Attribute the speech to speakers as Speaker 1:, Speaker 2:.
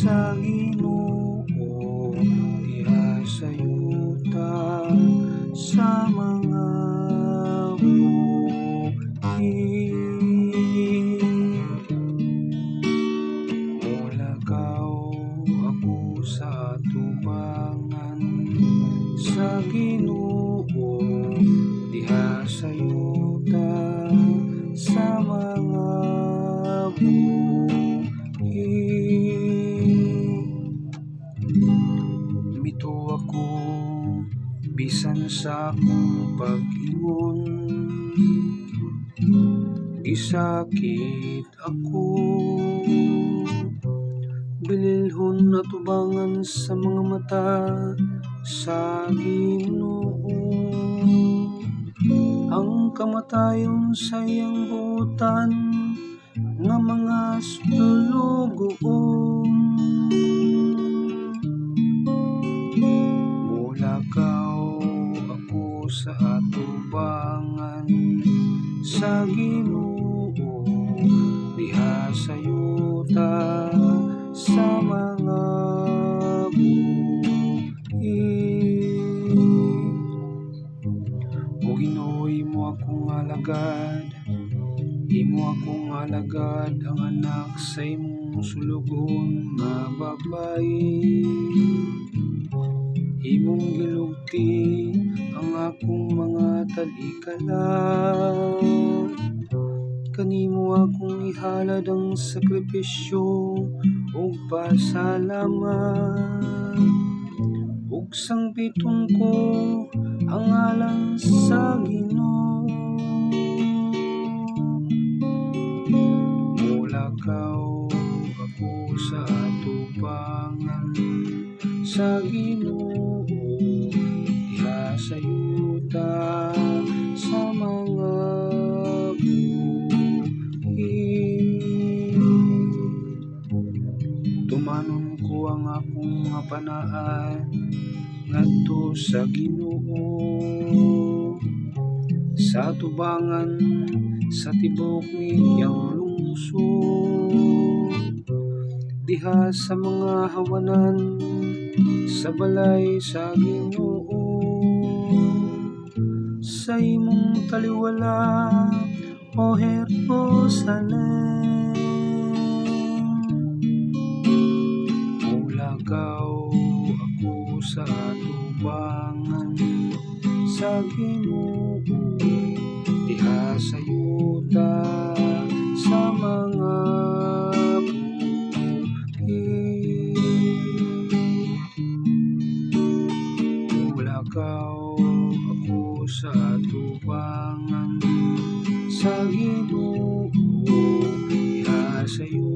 Speaker 1: sa Ginoo, diha sa yuta sa mga bukid. Mulakaw ako sa atubangan sa Ginoo, diha sa yuta sa mga bukid. Mito ako bisan sa akong pag-ingon, gisakit ako, bililhon at tubangan sa mga mata sa Ginoo. Ang kamatayon sa iyang buotan nga mga sulugom, mulakaw ako sa atubangan sa Ginoo, diha sa yuta sa mga bukid. O Ginoo, imo akong alagad, imo akong alagad, ang anak sa imong sulugon nga babayi. Imong gilugti ang akong mga talikala, kanimo akong ihalad ang sakripisyo ug pasalamat. Ug sangpiton ko ang ngalan sa Ginoo. Mulakaw ako sa atubangan sa Ginoo, diha sa yuta sa mga bukid. Tumanon ko ang akong mga panaan ngadto sa Ginoo, sa atubangan sa tibok niyang lungsod, diha sa mga hawanan sa balay sa Ginoo. Sa imong taliwala, O Jerusalem, mulakaw ako sa atubangan sa Ginoo, diha sa yuta sa mga bukid. Mulakaw ako sa atubangan sa Ginoo, diha sa yuta